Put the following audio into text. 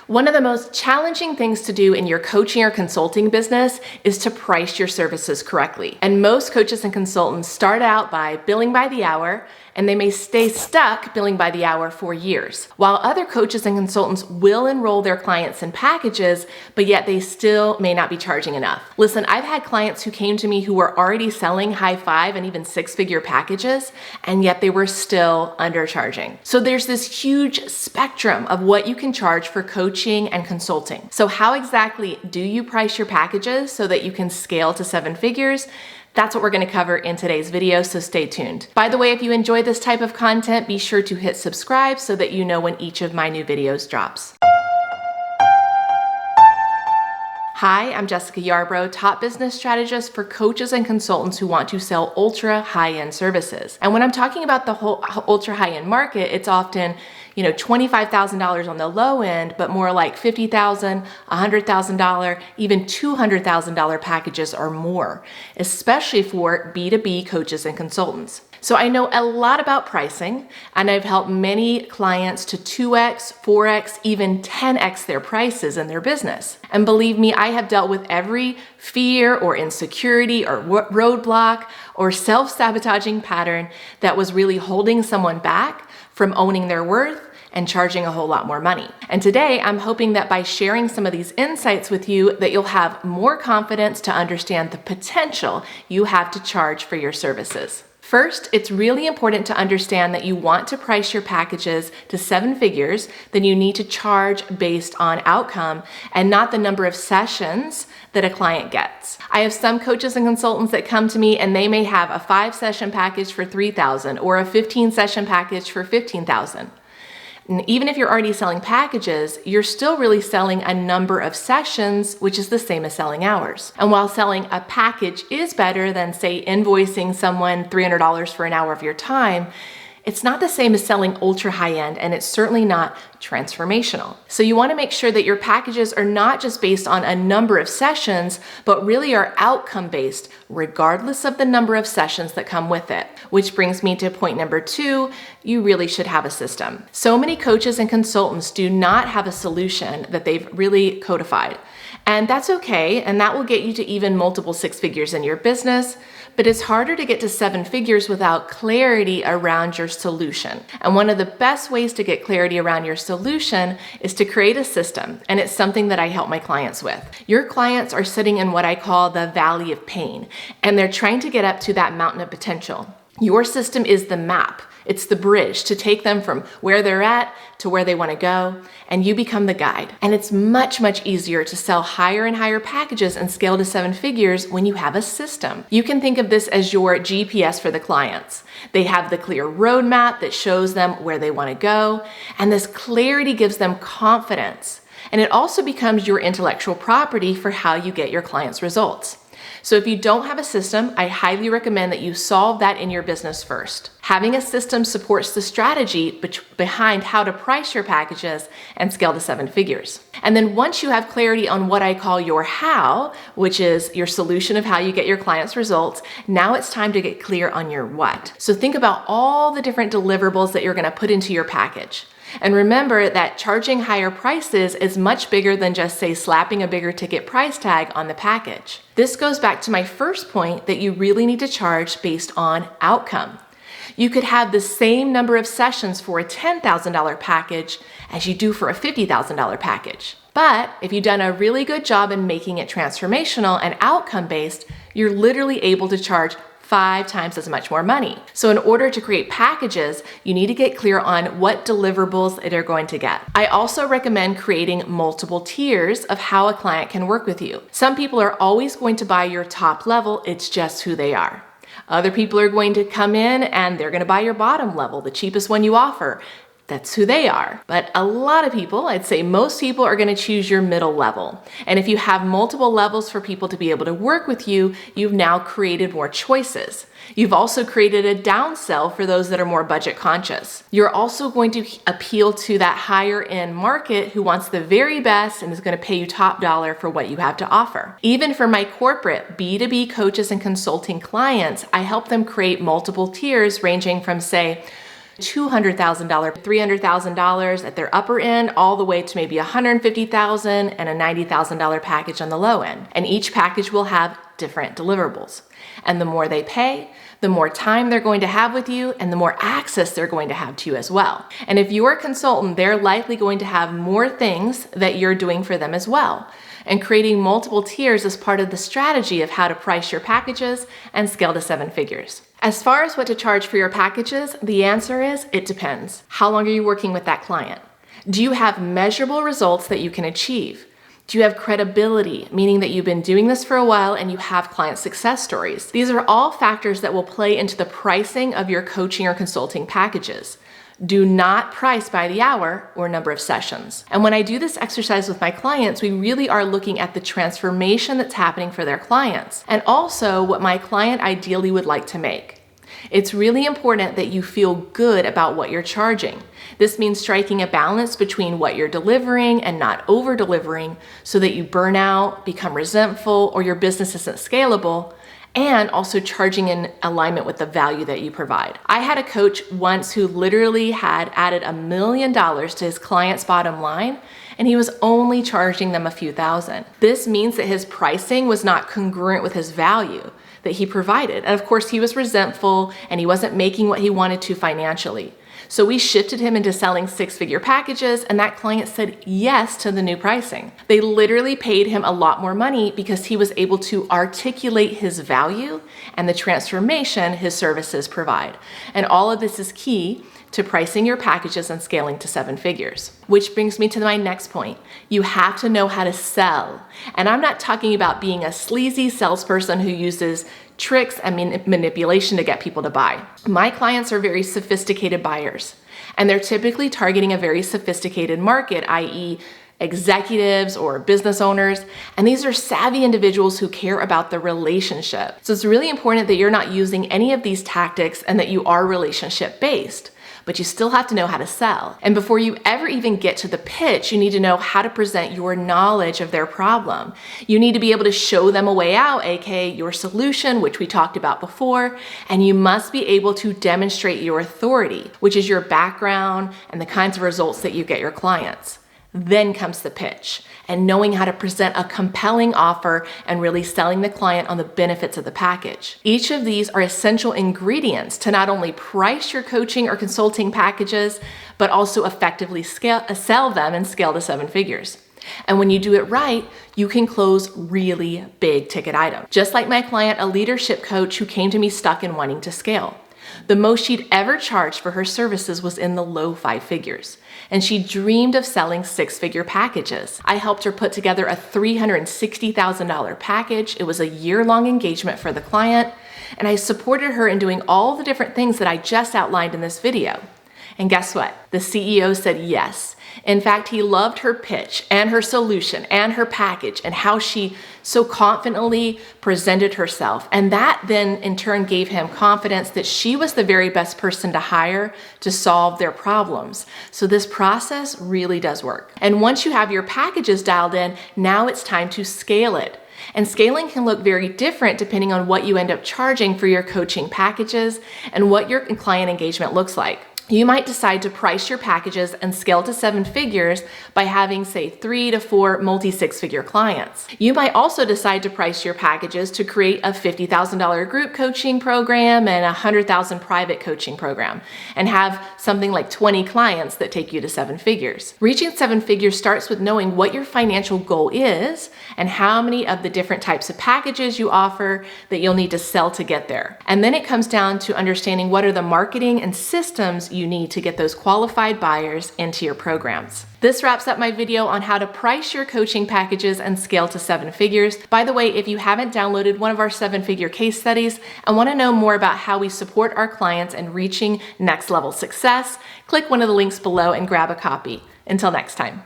One of the most challenging things to do in your coaching or consulting business is to price your services correctly. And most coaches and consultants start out by billing by the hour, and they may stay stuck billing by the hour for years. While other coaches and consultants will enroll their clients in packages, but yet they still may not be charging enough. Listen, I've had clients who came to me who were already selling high 5 and even 6-figure packages, and yet they were still undercharging. So there's this huge spectrum of what you can charge for coaching and consulting. So how exactly do you price your packages so that you can scale to 7 figures? That's what we're going to cover in today's video, so stay tuned. By the way, if you enjoy this type of content, be sure to hit subscribe so that you know when each of my new videos drops. Hi, I'm Jessica Yarbrough, top business strategist for coaches and consultants who want to sell ultra high-end services. And when I'm talking about the whole ultra high-end market, it's often, $25,000 on the low end, but more like $50,000, $100,000, even $200,000 packages or more, especially for B2B coaches and consultants. So I know a lot about pricing, and I've helped many clients to 2x, 4x, even 10x their prices in their business. And believe me, I have dealt with every fear or insecurity or roadblock or self-sabotaging pattern that was really holding someone back from owning their worth and charging a whole lot more money. And today, I'm hoping that by sharing some of these insights with you, that you'll have more confidence to understand the potential you have to charge for your services. First, it's really important to understand that you want to price your packages to 7 figures, then you need to charge based on outcome and not the number of sessions that a client gets. I have some coaches and consultants that come to me and they may have a 5-session package for $3,000 or a 15-session package for $15,000. And even if you're already selling packages, you're still really selling a number of sessions, which is the same as selling hours. And while selling a package is better than, say, invoicing someone $300 for an hour of your time, it's not the same as selling ultra high-end, and it's certainly not transformational. So you want to make sure that your packages are not just based on a number of sessions, but really are outcome-based, regardless of the number of sessions that come with it. Which brings me to point number 2, you really should have a system. So many coaches and consultants do not have a solution that they've really codified. And that's okay, and that will get you to even multiple 6 figures in your business, but it's harder to get to 7 figures without clarity around your solution. And one of the best ways to get clarity around your solution is to create a system, and it's something that I help my clients with. Your clients are sitting in what I call the valley of pain, and they're trying to get up to that mountain of potential. Your system is the map. It's the bridge to take them from where they're at to where they want to go, and you become the guide. And it's much, much easier to sell higher and higher packages and scale to 7 figures when you have a system. You can think of this as your GPS for the clients. They have the clear roadmap that shows them where they want to go, and this clarity gives them confidence. And it also becomes your intellectual property for how you get your clients' results. So if you don't have a system, I highly recommend that you solve that in your business first. Having a system supports the strategy behind how to price your packages and scale to 7 figures. And then once you have clarity on what I call your how, which is your solution of how you get your clients' results, now it's time to get clear on your what. So think about all the different deliverables that you're going to put into your package. And remember that charging higher prices is much bigger than just, say, slapping a bigger ticket price tag on the package. This goes back to my first point that you really need to charge based on outcome. You could have the same number of sessions for a $10,000 package as you do for a $50,000 package. But if you've done a really good job in making it transformational and outcome-based, you're literally able to charge 5 times as much more money. So in order to create packages, you need to get clear on what deliverables they're going to get. I also recommend creating multiple tiers of how a client can work with you. Some people are always going to buy your top level, it's just who they are. Other people are going to come in and they're going to buy your bottom level, the cheapest one you offer. That's who they are. But a lot of people, I'd say most people, are going to choose your middle level. And if you have multiple levels for people to be able to work with you, you've now created more choices. You've also created a downsell for those that are more budget conscious. You're also going to appeal to that higher end market who wants the very best and is going to pay you top dollar for what you have to offer. Even for my corporate B2B coaches and consulting clients, I help them create multiple tiers ranging from, say, $200,000, $300,000 at their upper end, all the way to maybe $150,000 and a $90,000 package on the low end. And each package will have different deliverables. And the more they pay, the more time they're going to have with you and the more access they're going to have to you as well. And if you're a consultant, they're likely going to have more things that you're doing for them as well. And creating multiple tiers is part of the strategy of how to price your packages and scale to 7 figures. As far as what to charge for your packages, the answer is it depends. How long are you working with that client? Do you have measurable results that you can achieve? Do you have credibility, meaning that you've been doing this for a while and you have client success stories? These are all factors that will play into the pricing of your coaching or consulting packages. Do not price by the hour or number of sessions. And when I do this exercise with my clients, we really are looking at the transformation that's happening for their clients and also what my client ideally would like to make. It's really important that you feel good about what you're charging. This means striking a balance between what you're delivering and not over-delivering so that you burn out, become resentful, or your business isn't scalable, and also charging in alignment with the value that you provide. I had a coach once who literally had added $1 million to his client's bottom line, and he was only charging them a few thousand. This means that his pricing was not congruent with his value that he provided. And of course, he was resentful and he wasn't making what he wanted to financially. So we shifted him into selling 6-figure packages, and that client said yes to the new pricing. They literally paid him a lot more money because he was able to articulate his value and the transformation his services provide. And all of this is key to pricing your packages and scaling to 7 figures. Which brings me to my next point. You have to know how to sell. And I'm not talking about being a sleazy salesperson who uses tricks and manipulation to get people to buy. My clients are very sophisticated buyers, and they're typically targeting a very sophisticated market, i.e., executives or business owners, and these are savvy individuals who care about the relationship. So it's really important that you're not using any of these tactics and that you are relationship based. But you still have to know how to sell. And before you ever even get to the pitch, you need to know how to present your knowledge of their problem. You need to be able to show them a way out, aka your solution, which we talked about before, and you must be able to demonstrate your authority, which is your background and the kinds of results that you get your clients. Then comes the pitch and knowing how to present a compelling offer and really selling the client on the benefits of the package. Each of these are essential ingredients to not only price your coaching or consulting packages, but also effectively sell them and scale to 7 figures. And when you do it right, you can close really big ticket items. Just like my client, a leadership coach who came to me stuck in wanting to scale. The most she'd ever charged for her services was in the low 5 figures, and she dreamed of selling 6-figure packages. I helped her put together a $360,000 package. It was a year-long engagement for the client, and I supported her in doing all the different things that I just outlined in this video. And guess what? The CEO said yes. In fact, he loved her pitch and her solution and her package and how she so confidently presented herself. And that then in turn gave him confidence that she was the very best person to hire to solve their problems. So this process really does work. And once you have your packages dialed in, now it's time to scale it. And scaling can look very different depending on what you end up charging for your coaching packages and what your client engagement looks like. You might decide to price your packages and scale to 7 figures by having, say, 3 to 4 multi-6-figure clients. You might also decide to price your packages to create a $50,000 group coaching program and a $100,000 private coaching program and have something like 20 clients that take you to 7 figures. Reaching 7 figures starts with knowing what your financial goal is and how many of the different types of packages you offer that you'll need to sell to get there. And then it comes down to understanding what are the marketing and systems you need to get those qualified buyers into your programs. This wraps up my video on how to price your coaching packages and scale to 7 figures. By the way, if you haven't downloaded one of our 7-figure case studies and want to know more about how we support our clients in reaching next level success, click one of the links below and grab a copy. Until next time.